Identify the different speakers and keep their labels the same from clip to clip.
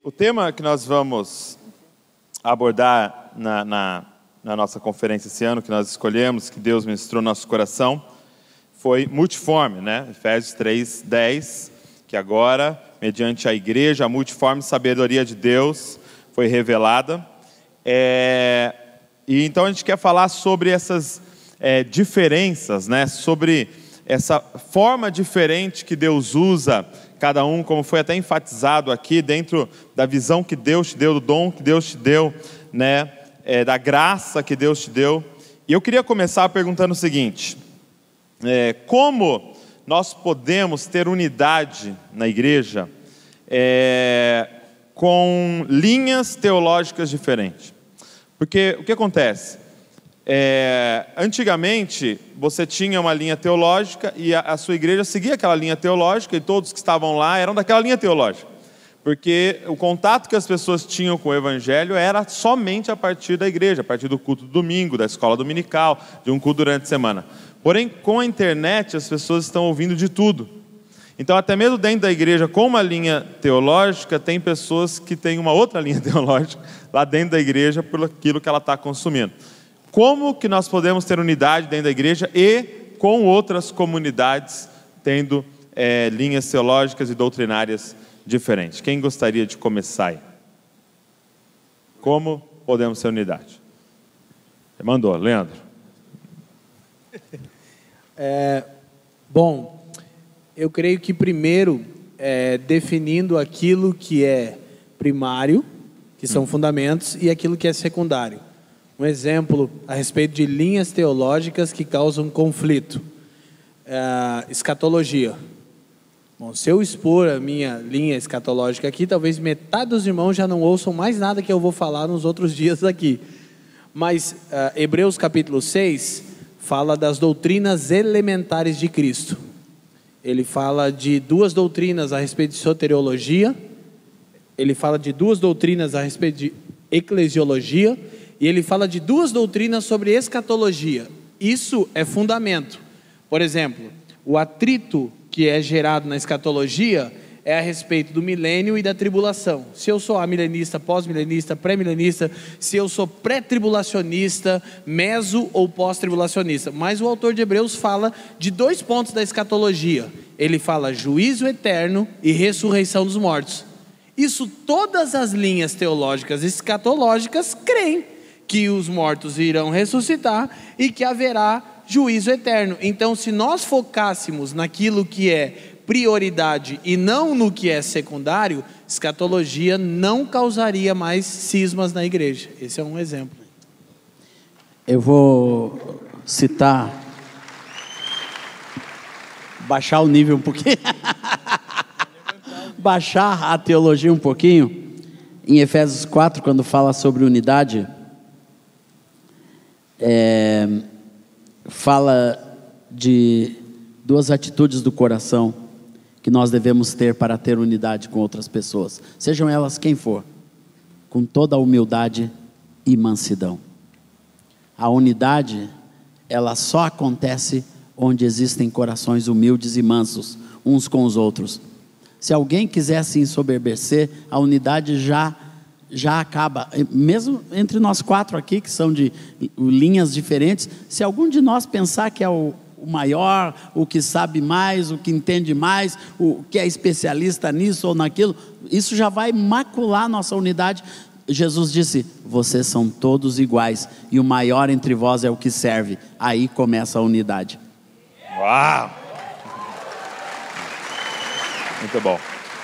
Speaker 1: O tema que nós vamos abordar na nossa conferência esse ano, que nós escolhemos, que Deus ministrou no nosso coração, foi multiforme, né? Efésios 3:10, que agora, mediante a igreja, a multiforme sabedoria de Deus foi revelada. E então a gente quer falar sobre essas diferenças, né? Sobre essa forma diferente que Deus usa cada um, como foi até enfatizado aqui, dentro da visão que Deus te deu, do dom que Deus te deu, né? Da graça que Deus te deu. E eu queria começar perguntando o seguinte: como nós podemos ter unidade na igreja com linhas teológicas diferentes? Porque o que acontece? Antigamente você tinha uma linha teológica e a sua igreja seguia aquela linha teológica, e todos que estavam lá eram daquela linha teológica, porque o contato que as pessoas tinham com o evangelho era somente a partir da igreja, a partir do culto do domingo, da escola dominical, de um culto durante a semana. Porém, com a internet as pessoas estão ouvindo de tudo. Então, até mesmo dentro da igreja, com uma linha teológica, tem pessoas que têm uma outra linha teológica lá dentro da igreja por aquilo que ela está consumindo. Como que nós podemos ter unidade dentro da igreja e com outras comunidades tendo linhas teológicas e doutrinárias diferentes? Quem gostaria de começar aí? Como podemos ter unidade? Você mandou, Leandro.
Speaker 2: Bom, eu creio que primeiro, definindo aquilo que é primário, que são fundamentos, e aquilo que é secundário. Um exemplo a respeito de linhas teológicas que causam conflito. Escatologia. Bom, se eu expor a minha linha escatológica aqui, talvez metade dos irmãos já não ouçam mais nada que eu vou falar nos outros dias aqui. Mas Hebreus capítulo 6 fala das doutrinas elementares de Cristo. Ele fala de duas doutrinas a respeito de soteriologia. Ele fala de duas doutrinas a respeito de eclesiologia. E ele fala de duas doutrinas sobre escatologia. Isso é fundamento. Por exemplo, o atrito que é gerado na escatologia é a respeito do milênio e da tribulação. Se eu sou amilenista, pós-milenista, pré-milenista, se eu sou pré-tribulacionista, meso ou pós-tribulacionista. Mas o autor de Hebreus fala de dois pontos da escatologia. Ele fala juízo eterno e ressurreição dos mortos. Isso todas as linhas teológicas escatológicas creem, que os mortos irão ressuscitar e que haverá juízo eterno. Então, se nós focássemos naquilo que é prioridade e não no que é secundário, escatologia não causaria mais cismas na igreja. Esse é um exemplo.
Speaker 3: Eu vou citar, baixar o nível um pouquinho, baixar a teologia um pouquinho, em Efésios 4, quando fala sobre unidade, fala de duas atitudes do coração que nós devemos ter para ter unidade com outras pessoas, sejam elas quem for, com toda a humildade e mansidão. A unidade, ela só acontece onde existem corações humildes e mansos uns com os outros. Se alguém quiser se ensoberbecer, a unidade já acaba, mesmo entre nós quatro aqui, que são de linhas diferentes. Se algum de nós pensar que é o maior, o que sabe mais, o que entende mais, o que é especialista nisso ou naquilo, isso já vai macular a nossa unidade. Jesus disse: vocês são todos iguais, e o maior entre vós é o que serve. Aí começa a unidade.
Speaker 1: Uau! Muito bom.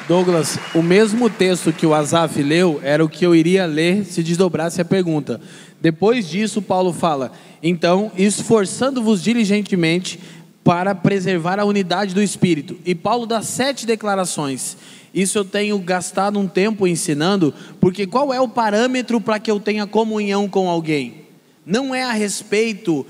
Speaker 2: Douglas, o mesmo texto que o Asaf leu era o que eu iria ler se desdobrasse a pergunta. Depois disso, Paulo fala: então, esforçando-vos diligentemente para preservar a unidade do Espírito. E Paulo dá 7 declarações. Isso eu tenho gastado um tempo ensinando, porque qual é o parâmetro para que eu tenha comunhão com alguém? Não é a respeito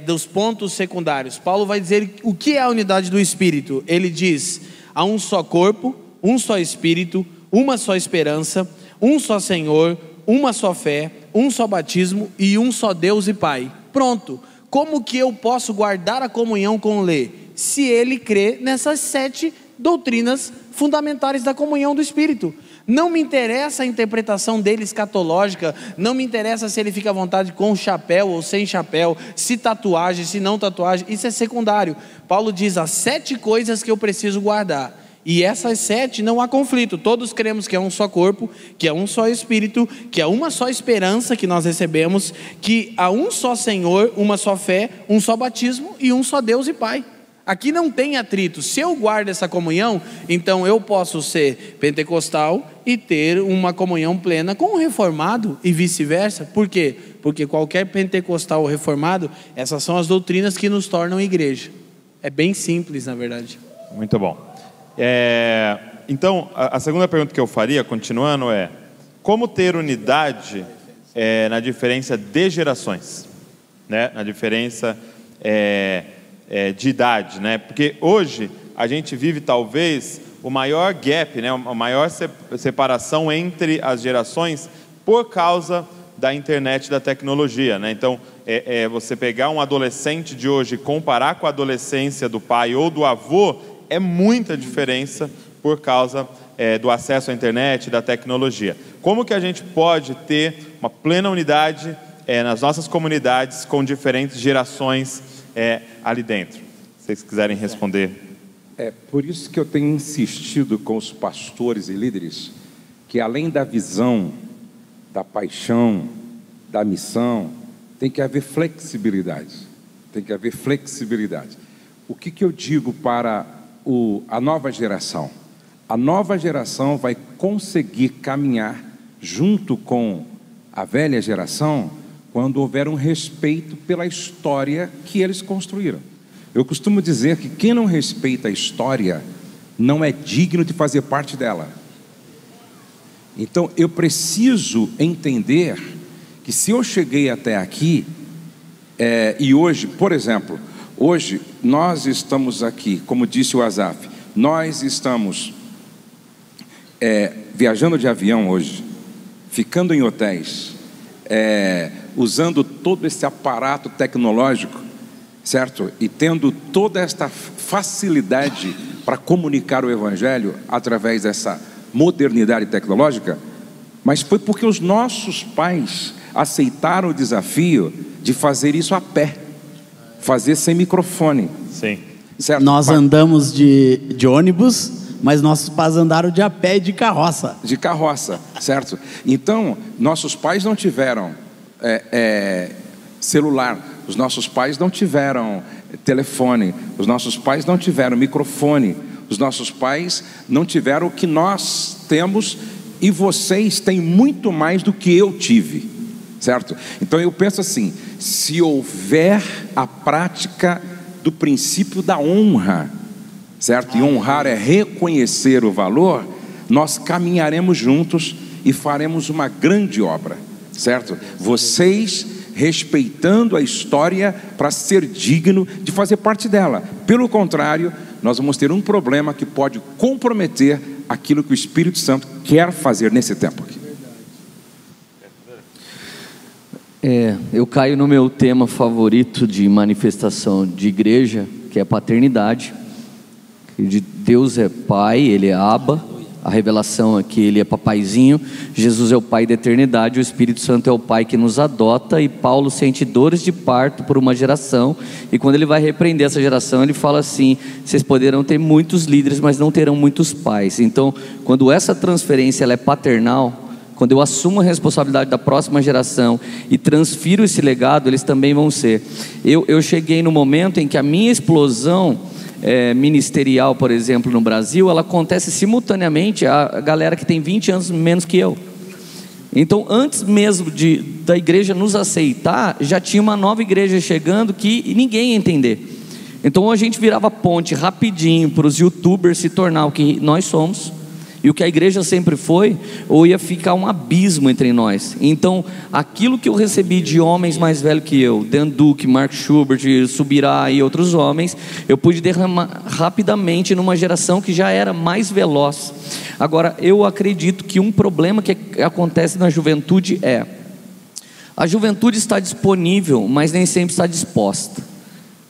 Speaker 2: dos pontos secundários. Paulo vai dizer o que é a unidade do Espírito. Ele diz: há um só corpo, um só Espírito, uma só esperança, um só Senhor, uma só fé, um só batismo e um só Deus e Pai. Pronto. Como que eu posso guardar a comunhão com o Lê? Se ele crê nessas 7 doutrinas fundamentares da comunhão do Espírito. Não me interessa a interpretação dele escatológica, não me interessa se ele fica à vontade com chapéu ou sem chapéu, se tatuagem, se não tatuagem, isso é secundário. Paulo diz as 7 coisas que eu preciso guardar, e essas 7 não há conflito, todos cremos que é um só corpo, que é um só Espírito, que é uma só esperança que nós recebemos, que há um só Senhor, uma só fé, um só batismo e um só Deus e Pai. Aqui não tem atrito. Se eu guardo essa comunhão, então eu posso ser pentecostal e ter uma comunhão plena com o reformado e vice-versa. Por quê? Porque qualquer pentecostal ou reformado, essas são as doutrinas que nos tornam igreja. É bem simples, na verdade.
Speaker 1: Muito bom. Então, a segunda pergunta que eu faria, continuando, é: como ter unidade na diferença de gerações? Né? Na diferença de idade, né? Porque hoje a gente vive talvez o maior gap, né? A maior separação entre as gerações por causa da internet e da tecnologia, né? Então, você pegar um adolescente de hoje e comparar com a adolescência do pai ou do avô, é muita diferença por causa do acesso à internet e da tecnologia. Como que a gente pode ter uma plena unidade nas nossas comunidades com diferentes gerações ali dentro? Se vocês quiserem responder.
Speaker 4: Por isso que eu tenho insistido com os pastores e líderes que, além da visão, da paixão, da missão, tem que haver flexibilidade. Tem que haver flexibilidade. O que eu digo para a nova geração? A nova geração vai conseguir caminhar junto com a velha geração quando houver um respeito pela história que eles construíram. Eu costumo dizer que quem não respeita a história não é digno de fazer parte dela. Então eu preciso entender que se eu cheguei até aqui, e hoje, por exemplo, hoje nós estamos aqui, como disse o Asaf, nós estamos viajando de avião hoje, ficando em hotéis, usando todo esse aparato tecnológico, certo? E tendo toda esta facilidade para comunicar o Evangelho através dessa modernidade tecnológica, mas foi porque os nossos pais aceitaram o desafio de fazer isso a pé, fazer sem microfone.
Speaker 1: Sim.
Speaker 4: Certo?
Speaker 3: Nós andamos de ônibus, mas nossos pais andaram de a pé e de carroça.
Speaker 4: De carroça, certo? Então, nossos pais não tiveram celular, os nossos pais não tiveram telefone, os nossos pais não tiveram microfone, os nossos pais não tiveram o que nós temos, e vocês têm muito mais do que eu tive, certo? Então eu penso assim, se houver a prática do princípio da honra, certo? E honrar é reconhecer o valor, nós caminharemos juntos e faremos uma grande obra, certo? Vocês respeitando a história para ser digno de fazer parte dela. Pelo contrário, nós vamos ter um problema que pode comprometer aquilo que o Espírito Santo quer fazer nesse tempo aqui.
Speaker 5: Eu caio no meu tema favorito de manifestação de igreja, que é paternidade. De Deus é Pai, Ele é Abba. A revelação é que Ele é papaizinho. Jesus é o Pai da eternidade. O Espírito Santo é o Pai que nos adota. E Paulo sente dores de parto por uma geração. E quando ele vai repreender essa geração, ele fala assim: vocês poderão ter muitos líderes, mas não terão muitos pais. Então, quando essa transferência ela é paternal, quando eu assumo a responsabilidade da próxima geração e transfiro esse legado, eles também vão ser. Eu cheguei no momento em que a minha explosão ministerial, por exemplo, no Brasil, ela acontece simultaneamente a galera que tem 20 anos menos que eu. Então, antes mesmo da igreja nos aceitar, já tinha uma nova igreja chegando que ninguém ia entender. Então a gente virava ponte rapidinho para os youtubers se tornar o que nós somos e o que a igreja sempre foi, ou ia ficar um abismo entre nós. Então aquilo que eu recebi de homens mais velhos que eu, Dan Duque, Mark Schubert, Subirá e outros homens, eu pude derramar rapidamente numa geração que já era mais veloz. Agora eu acredito que um problema que acontece na juventude a juventude está disponível, mas nem sempre está disposta.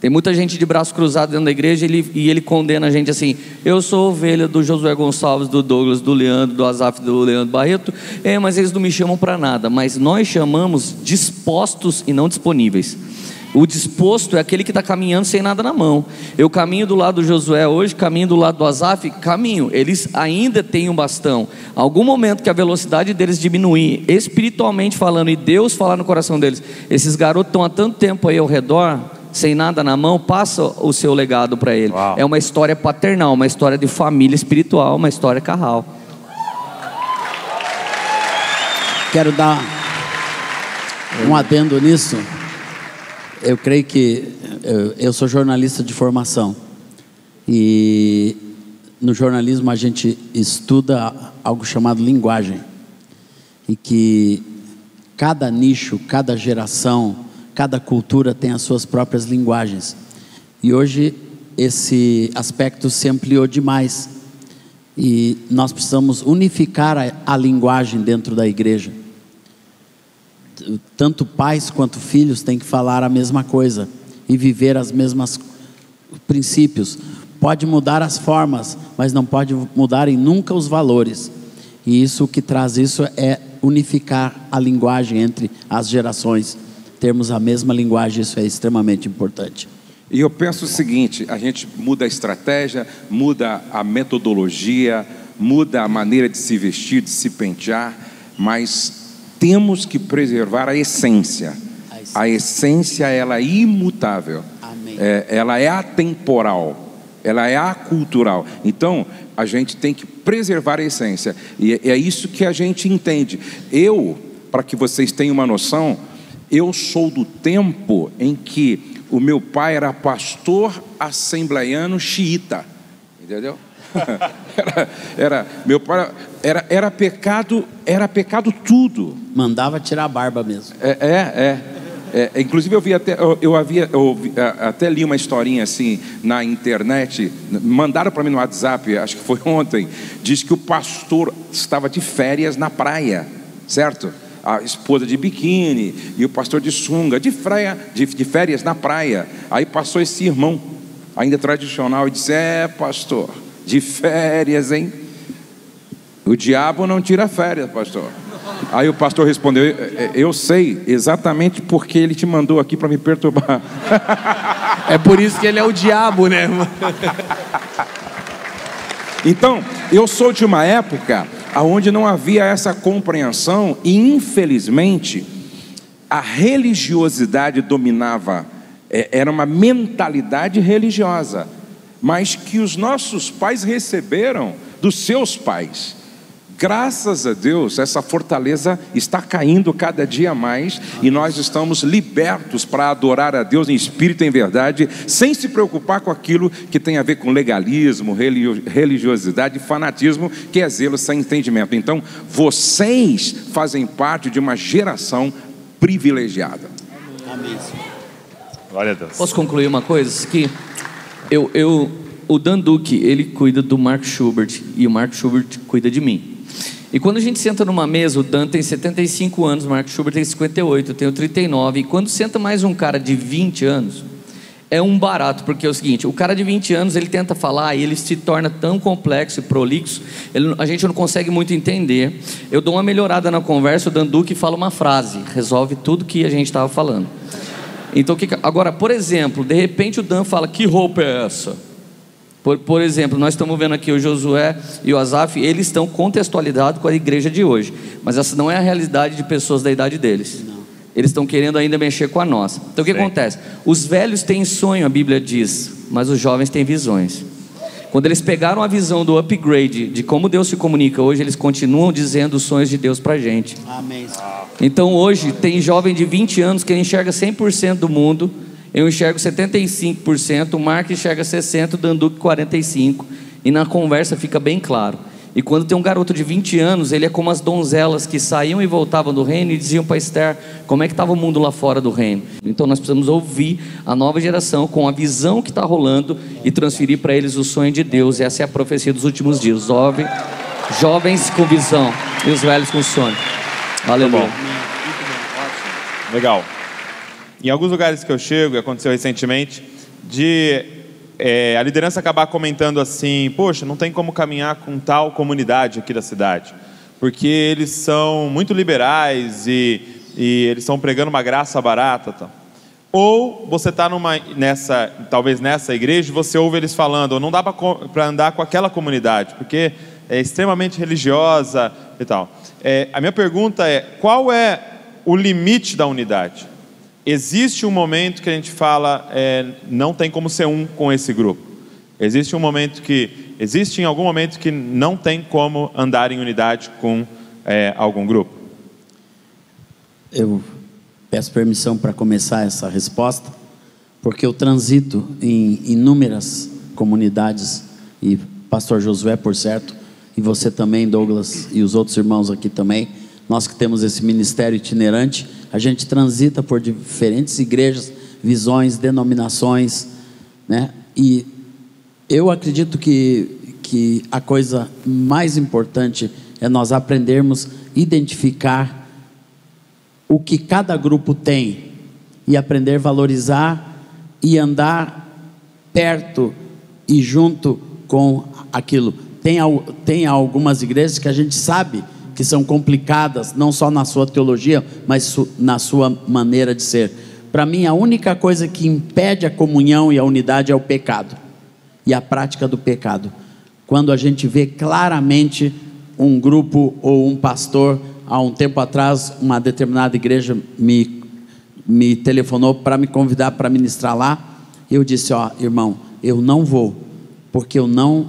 Speaker 5: Tem muita gente de braço cruzado dentro da igreja e ele condena a gente assim: eu sou ovelha do Josué Gonçalves, do Douglas, do Leandro, do Azaf, do Leandro Barreto, mas eles não me chamam para nada. Mas nós chamamos dispostos e não disponíveis. O disposto é aquele que está caminhando sem nada na mão. Eu caminho do lado do Josué hoje, caminho do lado do Azaf, caminho. Eles ainda têm um bastão. Algum momento que a velocidade deles diminuir, espiritualmente falando, e Deus falar no coração deles, esses garotos estão há tanto tempo aí ao redor, sem nada na mão, passa o seu legado para ele.
Speaker 1: Uau.
Speaker 5: É uma história paternal, uma história de família espiritual, uma história carral.
Speaker 3: Quero dar um adendo nisso. Eu creio que eu sou jornalista de formação e no jornalismo a gente estuda algo chamado linguagem, e que cada nicho, cada geração, cada cultura tem as suas próprias linguagens, e hoje esse aspecto se ampliou demais e nós precisamos unificar a linguagem dentro da igreja. Tanto pais quanto filhos têm que falar a mesma coisa e viver as mesmas princípios. Pode mudar as formas, mas não pode mudar nunca os valores. E isso, o que traz isso é unificar a linguagem entre as gerações. Termos a mesma linguagem, isso é extremamente importante.
Speaker 4: E eu penso o seguinte: a gente muda a estratégia, muda a metodologia, muda a maneira de se vestir, de se pentear, mas temos que preservar a essência. A essência, ela é imutável.
Speaker 3: Amém.
Speaker 4: Ela é atemporal, ela é acultural. Então, a gente tem que preservar a essência. E é isso que a gente entende. Para que vocês tenham uma noção, eu sou do tempo em que o meu pai era pastor assembleiano xiita. Entendeu? Meu pai era pecado tudo.
Speaker 3: Mandava tirar a barba mesmo.
Speaker 4: Inclusive eu até li uma historinha assim na internet, mandaram para mim no WhatsApp, acho que foi ontem. Diz que o pastor estava de férias na praia, certo? A esposa de biquíni e o pastor de sunga, de férias na praia. Aí passou esse irmão, ainda tradicional, e disse: pastor, de férias, hein? O diabo não tira férias, pastor. Aí o pastor respondeu: eu sei exatamente porque ele te mandou aqui para me perturbar.
Speaker 2: É por isso que ele é o diabo, né?
Speaker 4: Então, eu sou de uma época onde não havia essa compreensão e, infelizmente, a religiosidade dominava. Era uma mentalidade religiosa, mas que os nossos pais receberam dos seus pais. Graças a Deus, essa fortaleza está caindo cada dia mais, e nós estamos libertos para adorar a Deus em espírito e em verdade, sem se preocupar com aquilo que tem a ver com legalismo, religiosidade e fanatismo, que é zelo sem entendimento. Então, vocês fazem parte de uma geração privilegiada.
Speaker 3: Amém.
Speaker 1: Glória a Deus.
Speaker 5: Posso concluir uma coisa? Que o Dan Duque, ele cuida do Mark Schubert, e o Mark Schubert cuida de mim. E quando a gente senta numa mesa, o Dan tem 75 anos, o Mark Schubert tem 58, eu tenho 39. E quando senta mais um cara de 20 anos, é um barato, porque é o seguinte: o cara de 20 anos, ele tenta falar e ele se torna tão complexo e prolixo, a gente não consegue muito entender. Eu dou uma melhorada na conversa, o Dan Duque fala uma frase, resolve tudo que a gente estava falando. Então, agora, por exemplo, de repente o Dan fala: que roupa é essa? Por exemplo, nós estamos vendo aqui o Josué e o Azaf, eles estão contextualizados com a igreja de hoje, mas essa não é a realidade de pessoas da idade deles. Não. Eles estão querendo ainda mexer com a nossa. Então o que acontece? Os velhos têm sonho, a Bíblia diz, mas os jovens têm visões. Quando eles pegaram a visão do upgrade, de como Deus se comunica hoje, eles continuam dizendo os sonhos de Deus pra gente.
Speaker 3: Amém.
Speaker 5: Então hoje tem jovem de 20 anos que enxerga 100% do mundo. Eu enxergo 75%, o Mark enxerga 60%, o Dan Duque 45%, e na conversa fica bem claro. E quando tem um garoto de 20 anos, ele é como as donzelas que saíam e voltavam do reino e diziam para Esther como é que estava o mundo lá fora do reino. Então nós precisamos ouvir a nova geração com a visão que está rolando e transferir para eles o sonho de Deus. Essa é a profecia dos últimos dias: jovens com visão e os velhos com sonho. Aleluia.
Speaker 1: Legal. Em alguns lugares que eu chego, e aconteceu recentemente, de a liderança acabar comentando assim: poxa, não tem como caminhar com tal comunidade aqui da cidade, porque eles são muito liberais e eles estão pregando uma graça barata, tal. Ou você está talvez nessa igreja, você ouve eles falando: não dá para andar com aquela comunidade, porque é extremamente religiosa e tal. A minha pergunta é: qual é o limite da unidade? Existe um momento que a gente fala, não tem como ser um com esse grupo. Existe em algum momento que não tem como andar em unidade com algum grupo?
Speaker 3: Eu peço permissão para começar essa resposta, porque eu transito em inúmeras comunidades, e pastor Josué, por certo, e você também, Douglas, e os outros irmãos aqui também, nós que temos esse ministério itinerante, a gente transita por diferentes igrejas, visões, denominações, né? E eu acredito que a coisa mais importante é nós aprendermos a identificar o que cada grupo tem e aprender a valorizar e andar perto e junto com aquilo. Tem algumas igrejas que a gente sabe que são complicadas, não só na sua teologia, mas na sua maneira de ser. Para mim, a única coisa que impede a comunhão e a unidade é o pecado e a prática do pecado. Quando a gente vê claramente um grupo ou um pastor, há um tempo atrás, uma determinada igreja me telefonou para me convidar para ministrar lá. Eu disse: irmão, eu não vou, porque eu não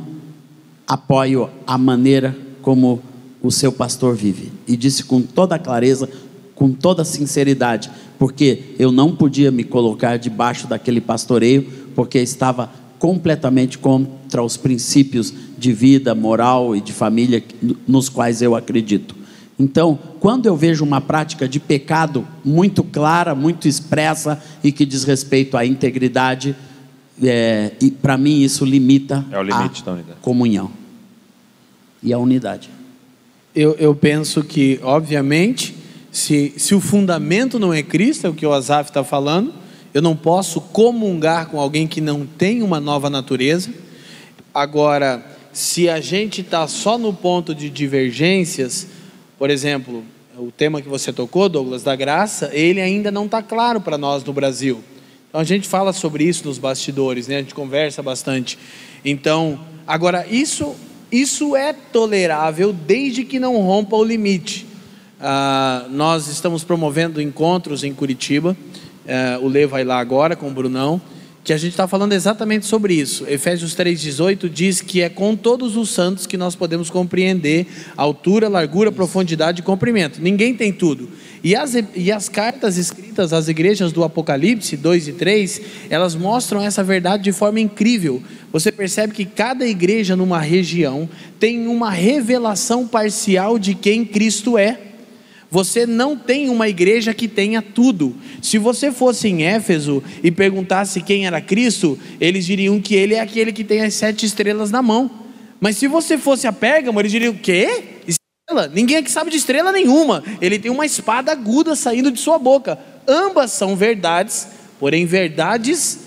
Speaker 3: apoio a maneira como o seu pastor vive. E disse com toda a clareza, com toda a sinceridade, porque eu não podia me colocar debaixo daquele pastoreio, porque estava completamente contra os princípios de vida, moral e de família nos quais eu acredito. Então, quando eu vejo uma prática de pecado muito clara, muito expressa e que diz respeito à integridade, e para mim isso limita
Speaker 1: o limite da unidade,
Speaker 3: comunhão e a unidade.
Speaker 2: Eu penso que, obviamente, se o fundamento não é Cristo, é o que o Asaf está falando, eu não posso comungar com alguém que não tem uma nova natureza. Agora, se a gente está só no ponto de divergências, por exemplo, o tema que você tocou, Douglas, da graça, ele ainda não está claro para nós no Brasil. Então a gente fala sobre isso nos bastidores, né? A gente conversa bastante. Então, agora isso é tolerável desde que não rompa o limite. Nós estamos promovendo encontros em Curitiba, o Lê vai lá agora com o Brunão, que a gente está falando exatamente sobre isso. Efésios 3,18 diz que é com todos os santos que nós podemos compreender a altura, largura, profundidade e comprimento. Ninguém tem tudo. E as cartas escritas às igrejas do Apocalipse 2 e 3, elas mostram essa verdade de forma incrível. Você percebe que cada igreja numa região tem uma revelação parcial de quem Cristo é. Você não tem uma igreja que tenha tudo. Se você fosse em Éfeso e perguntasse quem era Cristo, eles diriam que ele é aquele que tem as 7 estrelas na mão. Mas se você fosse a Pérgamo, eles diriam: quê? Estrela? Ninguém aqui sabe de estrela nenhuma. Ele tem uma espada aguda saindo de sua boca. Ambas são verdades, porém verdades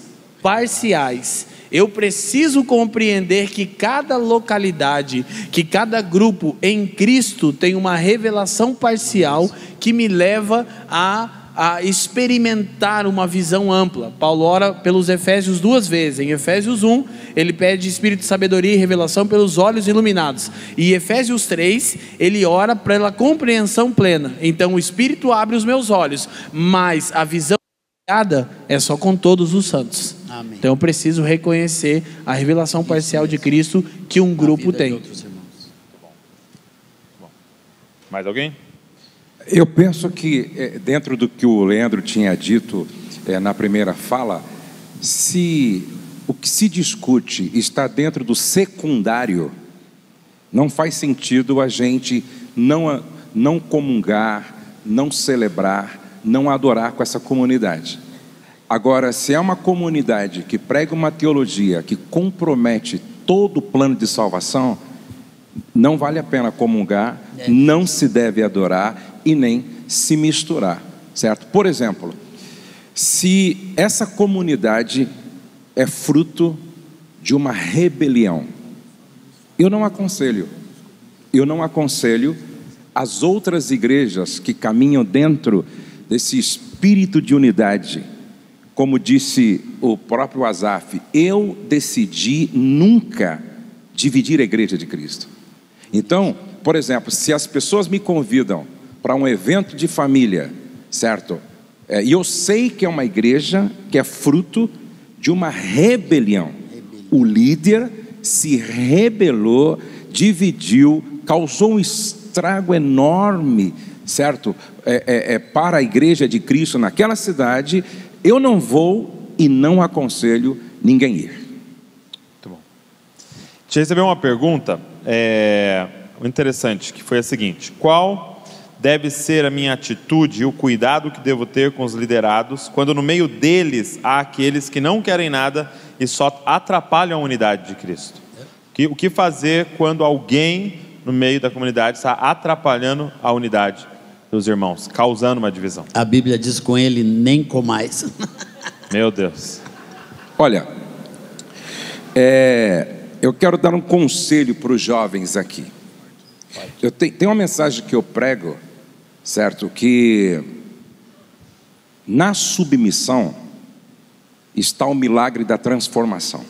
Speaker 2: parciais. Eu preciso compreender que cada localidade, que cada grupo em Cristo tem uma revelação parcial que me leva a experimentar uma visão ampla. Paulo ora pelos Efésios 2 vezes. Em Efésios 1, ele pede espírito de sabedoria e revelação pelos olhos iluminados. E em Efésios 3, ele ora pela compreensão plena. Então o Espírito abre os meus olhos, mas a visão é só com todos os santos.
Speaker 3: Amém.
Speaker 2: Então eu preciso reconhecer a revelação parcial de Cristo que um grupo tem.
Speaker 1: Mais alguém?
Speaker 4: Eu penso que dentro do que o Leandro tinha dito na primeira fala, se o que se discute está dentro do secundário, não faz sentido a gente não comungar, não celebrar, não adorar com essa comunidade. Agora, se é uma comunidade que prega uma teologia que compromete todo o plano de salvação, não vale a pena comungar, não se deve adorar e nem se misturar, certo? Por exemplo, se essa comunidade é fruto de uma rebelião. Eu não aconselho as outras igrejas que caminham dentro desse espírito de unidade. Como disse o próprio Asaf, eu decidi nunca dividir a igreja de Cristo. Então, por exemplo, se as pessoas me convidam para um evento de família, certo? E eu sei que é uma igreja que é fruto de uma rebelião. O líder se rebelou, dividiu, causou um estrago enorme, certo? Para a igreja de Cristo naquela cidade. Eu não vou e não aconselho ninguém ir.
Speaker 1: Muito bom. A gente recebeu uma pergunta interessante, que foi a seguinte: qual deve ser a minha atitude e o cuidado que devo ter com os liderados, quando no meio deles há aqueles que não querem nada e só atrapalham a unidade de Cristo? O que fazer quando alguém no meio da comunidade está atrapalhando a unidade dos irmãos, causando uma divisão?
Speaker 3: A Bíblia diz com ele: nem comais.
Speaker 1: Meu Deus.
Speaker 4: Olha, eu quero dar um conselho para os jovens aqui. Tem uma mensagem que eu prego, certo? Que na submissão está o milagre da transformação.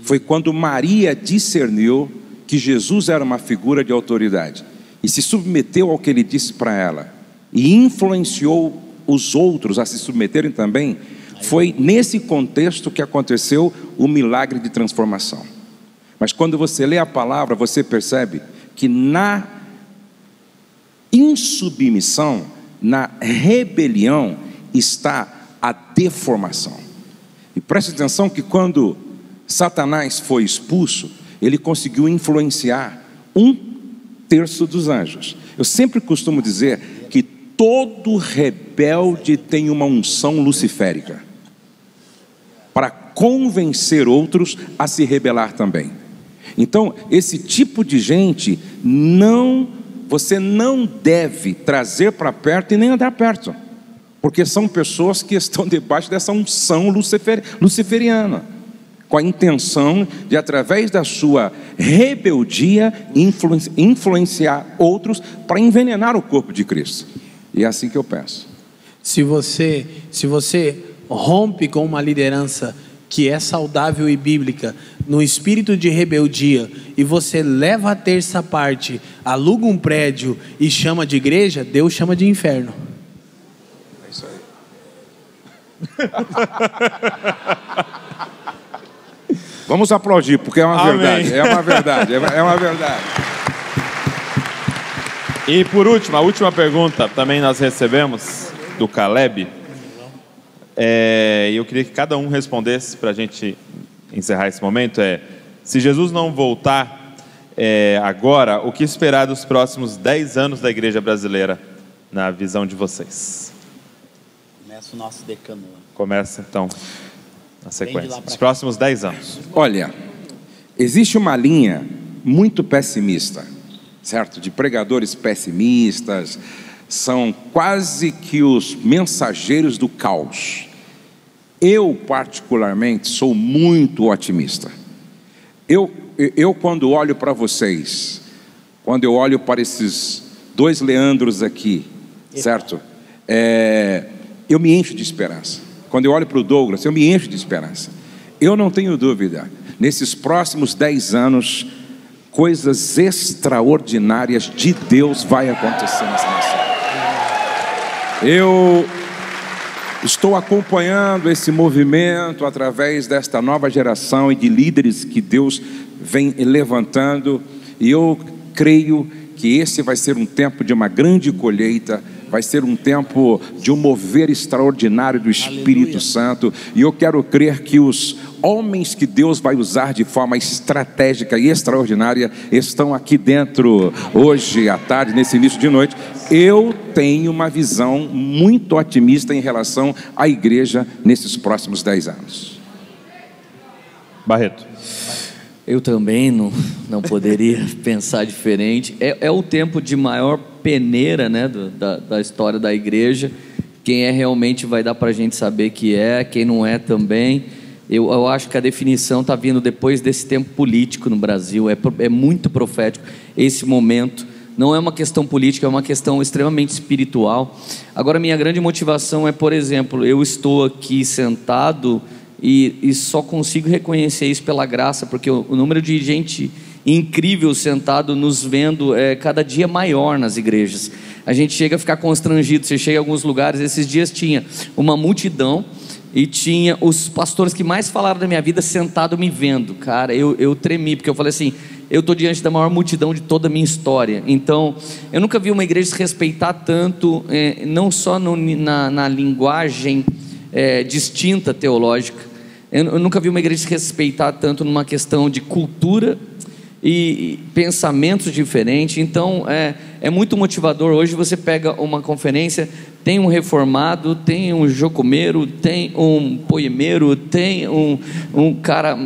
Speaker 4: Foi quando Maria discerniu que Jesus era uma figura de autoridade e se submeteu ao que ele disse para ela, e influenciou os outros a se submeterem também. Foi nesse contexto que aconteceu o milagre de transformação. Mas quando você lê a palavra, você percebe que na insubmissão, na rebelião, está a deformação. E preste atenção que quando Satanás foi expulso, ele conseguiu influenciar 1/3 dos anjos. Eu sempre costumo dizer que todo rebelde tem uma unção luciférica para convencer outros a se rebelar também. Então, esse tipo de gente você não deve trazer para perto e nem andar perto, porque são pessoas que estão debaixo dessa unção luciferiana, com a intenção de, através da sua rebeldia, influenciar outros para envenenar o corpo de Cristo. E é assim que eu penso.
Speaker 2: Se você rompe com uma liderança que é saudável e bíblica, no espírito de rebeldia, e você leva a terça parte, aluga um prédio e chama de igreja, Deus chama de inferno.
Speaker 4: É isso aí. Vamos aplaudir, porque é uma
Speaker 1: Amém.
Speaker 4: verdade. É uma verdade, é uma verdade.
Speaker 1: E por último, a última pergunta também nós recebemos do Caleb. Eu queria que cada um respondesse para a gente encerrar esse momento. Se Jesus não voltar agora, o que esperar dos próximos 10 anos da igreja brasileira, na visão de vocês?
Speaker 3: Começa o nosso decano.
Speaker 1: Começa então na sequência. Os próximos 10 anos.
Speaker 4: Olha, existe uma linha muito pessimista, certo? De pregadores pessimistas, são quase que os mensageiros do caos. Eu particularmente sou muito otimista. Eu quando olho para vocês, quando eu olho para esses 2 Leandros aqui, certo? Eu me encho de esperança. Quando eu olho para o Douglas, eu me encho de esperança. Eu não tenho dúvida, nesses próximos 10 anos, coisas extraordinárias de Deus vai acontecer nessa nação. Eu estou acompanhando esse movimento através desta nova geração e de líderes que Deus vem levantando, e eu creio que esse vai ser um tempo de uma grande colheita, vai ser um tempo de um mover extraordinário do Espírito Santo, e eu quero crer que os homens que Deus vai usar de forma estratégica e extraordinária estão aqui dentro hoje à tarde, nesse início de noite. Eu tenho uma visão muito otimista em relação à igreja nesses próximos 10 anos.
Speaker 1: Barreto.
Speaker 5: Eu também não poderia pensar diferente. É o tempo de maior peneira, né, da história da igreja. Quem é realmente vai dar para a gente saber que quem não é também. Eu acho que a definição está vindo depois desse tempo político no Brasil. É muito profético esse momento. Não é uma questão política, é uma questão extremamente espiritual. Agora, minha grande motivação é, por exemplo, eu estou aqui sentado e só consigo reconhecer isso pela graça, porque o número de gente incrível sentado nos vendo é cada dia maior nas igrejas. A gente chega a ficar constrangido. Você chega em alguns lugares, esses dias tinha uma multidão e tinha os pastores que mais falaram da minha vida sentado me vendo. Cara, eu tremi, porque eu falei assim, eu estou diante da maior multidão de toda a minha história. Então, eu nunca vi uma igreja se respeitar tanto, não só na linguagem distinta teológica. Eu nunca vi uma igreja se respeitar tanto numa questão de cultura e pensamentos diferentes. Então é muito motivador. Hoje você pega uma conferência, tem um reformado, tem um jocomeiro, tem um poemeiro, tem um cara,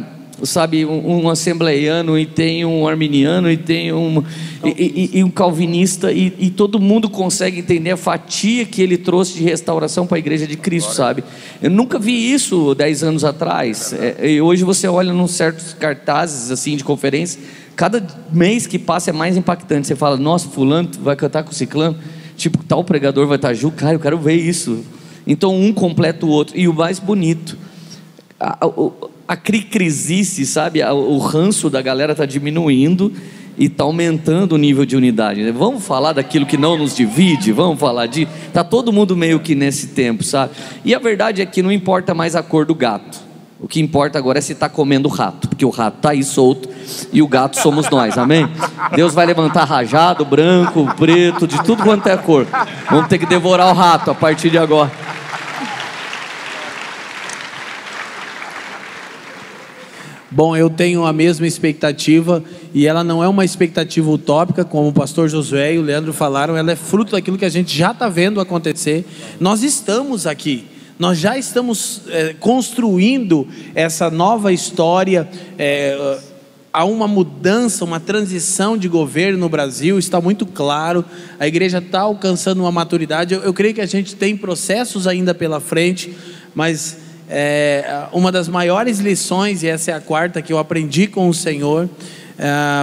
Speaker 5: sabe, um assembleiano, e tem um arminiano, e tem um calvinista, e todo mundo consegue entender a fatia que ele trouxe de restauração para a igreja de Cristo, sabe? Eu nunca vi isso 10 anos atrás. E hoje você olha em certos cartazes assim de conferência, cada mês que passa é mais impactante. Você fala, nossa, fulano vai cantar com ciclano, tipo, tal pregador vai estar junto. Cara, eu quero ver isso. Então um completa o outro. E o mais bonito, a cricrisice, sabe, o ranço da galera está diminuindo e está aumentando o nível de unidade. Vamos falar daquilo que não nos divide, vamos falar de... Está todo mundo meio que nesse tempo, sabe? E a verdade é que não importa mais a cor do gato. O que importa agora é se está comendo rato, porque o rato está aí solto e o gato somos nós, amém? Deus vai levantar rajado, branco, preto, de tudo quanto é cor. Vamos ter que devorar o rato a partir de agora.
Speaker 2: Bom, eu tenho a mesma expectativa, e ela não é uma expectativa utópica, como o pastor Josué e o Leandro falaram. Ela é fruto daquilo que a gente já está vendo acontecer. Nós estamos aqui. Nós já estamos construindo essa nova história. Há uma mudança, uma transição de governo no Brasil, está muito claro. A igreja está alcançando uma maturidade. Eu creio que a gente tem processos ainda pela frente, mas uma das maiores lições, e essa é a quarta que eu aprendi com o Senhor,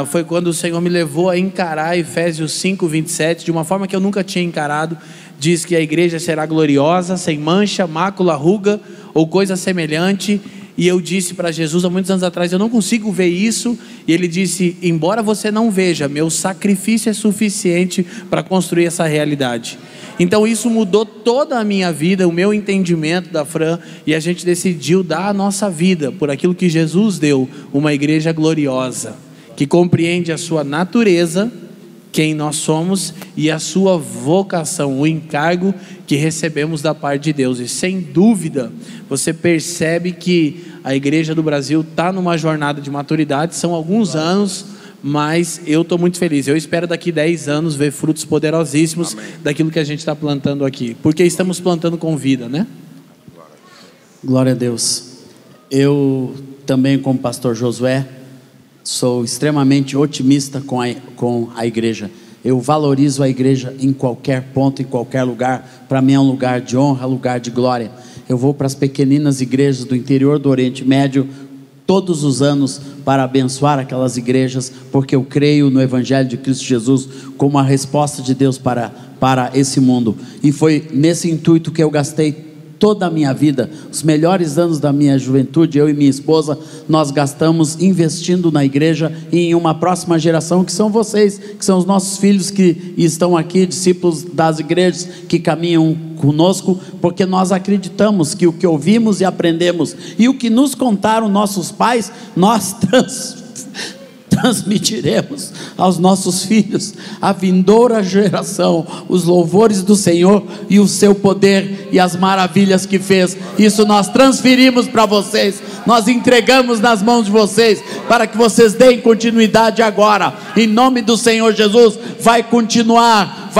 Speaker 2: foi quando o Senhor me levou a encarar Efésios 5:27, de uma forma que eu nunca tinha encarado. Diz que a igreja será gloriosa, sem mancha, mácula, ruga ou coisa semelhante. E eu disse para Jesus há muitos anos atrás, eu não consigo ver isso. E ele disse, embora você não veja, meu sacrifício é suficiente para construir essa realidade. Então isso mudou toda a minha vida, o meu entendimento da Fran, e a gente decidiu dar a nossa vida por aquilo que Jesus deu, uma igreja gloriosa, que compreende a sua natureza, quem nós somos, e a sua vocação, o encargo que recebemos da parte de Deus. E sem dúvida, você percebe que a igreja do Brasil está numa jornada de maturidade. São alguns anos, mas eu estou muito feliz. Eu espero daqui 10 anos ver frutos poderosíssimos. Amém. Daquilo que a gente está plantando aqui, porque estamos plantando com vida, né?
Speaker 3: Glória a Deus. Eu também, como pastor Josué, sou extremamente otimista com a igreja. Eu valorizo a igreja em qualquer ponto, em qualquer lugar. Para mim é um lugar de honra, lugar de glória. Eu vou para as pequeninas igrejas do interior do Oriente Médio todos os anos para abençoar aquelas igrejas, porque eu creio no Evangelho de Cristo Jesus como a resposta de Deus para esse mundo. E foi nesse intuito que eu gastei toda a minha vida, os melhores anos da minha juventude, eu e minha esposa, nós gastamos investindo na igreja e em uma próxima geração, que são vocês, que são os nossos filhos que estão aqui, discípulos das igrejas que caminham conosco, porque nós acreditamos que o que ouvimos e aprendemos e o que nos contaram nossos pais, nós transmitiremos aos nossos filhos, a vindoura geração, os louvores do Senhor e o seu poder e as maravilhas que fez. Isso nós transferimos para vocês, nós entregamos nas mãos de vocês, para que vocês deem continuidade agora, em nome do Senhor Jesus. Vai continuar,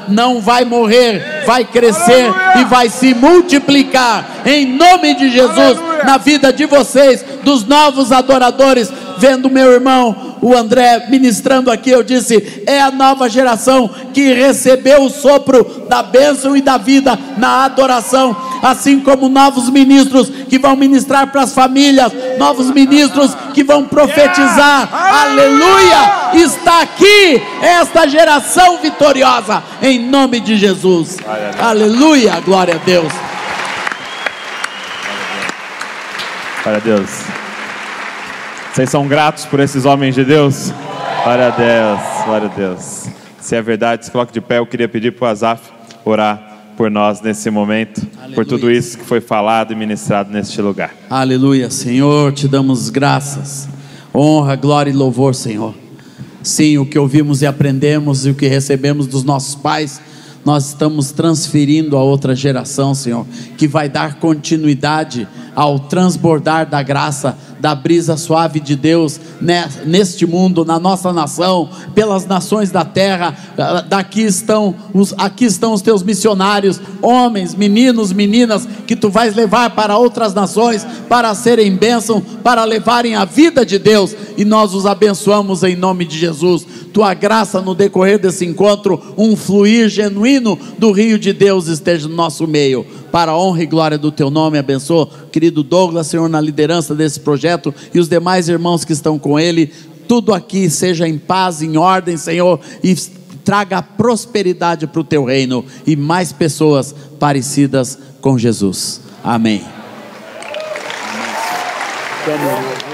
Speaker 3: não vai morrer, vai crescer e vai se multiplicar, em nome de Jesus, na vida de vocês, dos novos adoradores, vendo meu irmão o André ministrando aqui, eu disse, é a nova geração que recebeu o sopro da bênção e da vida na adoração, assim como novos ministros que vão ministrar para as famílias, novos ministros que vão profetizar, aleluia, está aqui esta geração vitoriosa, em nome de Jesus, aleluia, glória a Deus.
Speaker 1: Glória a Deus. Vocês são gratos por esses homens de Deus? Glória a Deus, glória a Deus. Se é verdade, se coloque de pé. Eu queria pedir para o Azaf orar por nós nesse momento, aleluia, por tudo isso que foi falado e ministrado neste lugar.
Speaker 3: Aleluia, Senhor, te damos graças, honra, glória e louvor, Senhor. Sim, o que ouvimos e aprendemos e o que recebemos dos nossos pais, nós estamos transferindo a outra geração, Senhor, que vai dar continuidade ao transbordar da graça, da brisa suave de Deus neste mundo, na nossa nação, pelas nações da terra. Aqui estão os teus missionários, homens, meninos, meninas, que tu vais levar para outras nações, para serem bênção, para levarem a vida de Deus, e nós os abençoamos em nome de Jesus. Tua graça no decorrer desse encontro, um fluir genuíno do rio de Deus esteja no nosso meio, para a honra e glória do teu nome. Abençoa querido Douglas, Senhor, na liderança desse projeto, e os demais irmãos que estão com ele. Tudo aqui seja em paz, em ordem, Senhor, e traga prosperidade para o teu reino, e mais pessoas parecidas com Jesus. Amém. Amém.